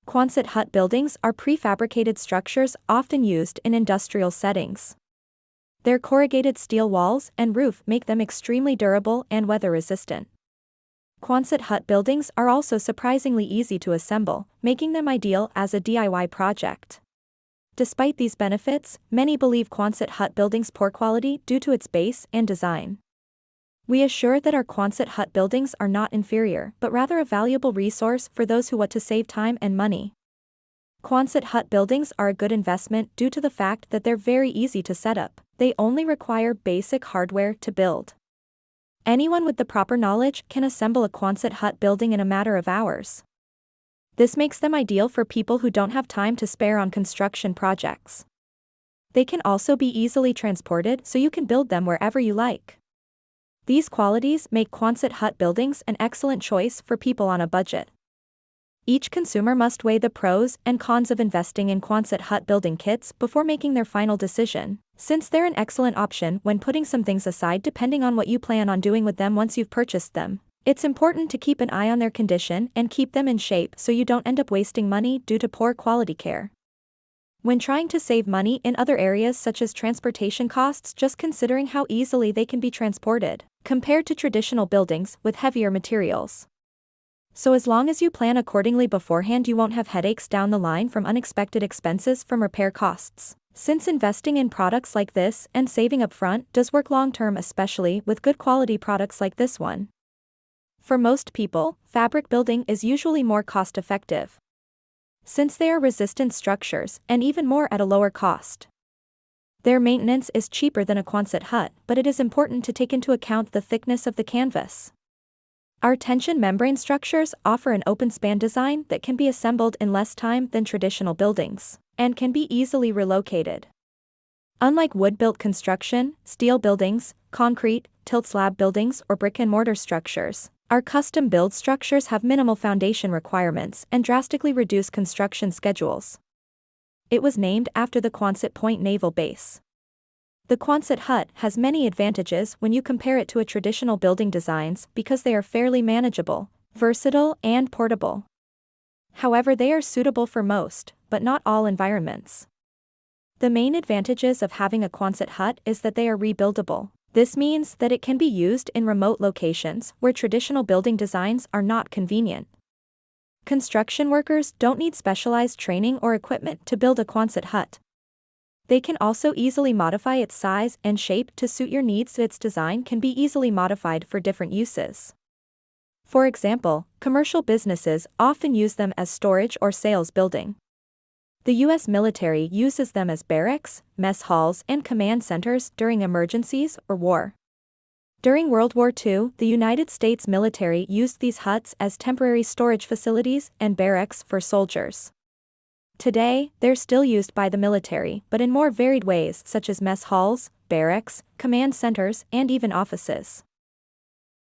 Quonset hut buildings are prefabricated structures often used in industrial settings. Their corrugated steel walls and roof make them extremely durable and weather-resistant. Quonset hut buildings are also surprisingly easy to assemble, making them ideal as a DIY project. Despite these benefits, many believe Quonset hut buildings' poor quality due to its base and design. We assure that our Quonset hut buildings are not inferior, but rather a valuable resource for those who want to save time and money. Quonset hut buildings are a good investment due to the fact that they're very easy to set up. They only require basic hardware to build. Anyone with the proper knowledge can assemble a Quonset hut building in a matter of hours. This makes them ideal for people who don't have time to spare on construction projects. They can also be easily transported so you can build them wherever you like. These qualities make Quonset hut buildings an excellent choice for people on a budget. Each consumer must weigh the pros and cons of investing in Quonset hut building kits before making their final decision, since they're an excellent option when putting some things aside depending on what you plan on doing with them once you've purchased them. It's important to keep an eye on their condition and keep them in shape so you don't end up wasting money due to poor quality care. When trying to save money in other areas such as transportation costs, just considering how easily they can be transported, compared to traditional buildings with heavier materials. So as long as you plan accordingly beforehand, you won't have headaches down the line from unexpected expenses from repair costs. Since investing in products like this and saving upfront does work long-term, especially with good quality products like this one. For most people, fabric building is usually more cost-effective, since they are resistant structures and even more at a lower cost. Their maintenance is cheaper than a Quonset hut, but it is important to take into account the thickness of the canvas. Our tension membrane structures offer an open span design that can be assembled in less time than traditional buildings, and can be easily relocated. Unlike wood-built construction, steel buildings, concrete, tilt slab buildings, or brick-and-mortar structures, our custom-build structures have minimal foundation requirements and drastically reduce construction schedules. It was named after the Quonset Point Naval Base. The Quonset hut has many advantages when you compare it to a traditional building designs because they are fairly manageable, versatile, and portable. However, they are suitable for most, but not all environments. The main advantages of having a Quonset hut is that they are rebuildable. This means that it can be used in remote locations where traditional building designs are not convenient. Construction workers don't need specialized training or equipment to build a Quonset hut. They can also easily modify its size and shape to suit your needs. Its design can be easily modified for different uses. For example, commercial businesses often use them as storage or sales building. The U.S. military uses them as barracks, mess halls, and command centers during emergencies or war. During World War II, the United States military used these huts as temporary storage facilities and barracks for soldiers. Today, they're still used by the military, but in more varied ways such as mess halls, barracks, command centers, and even offices.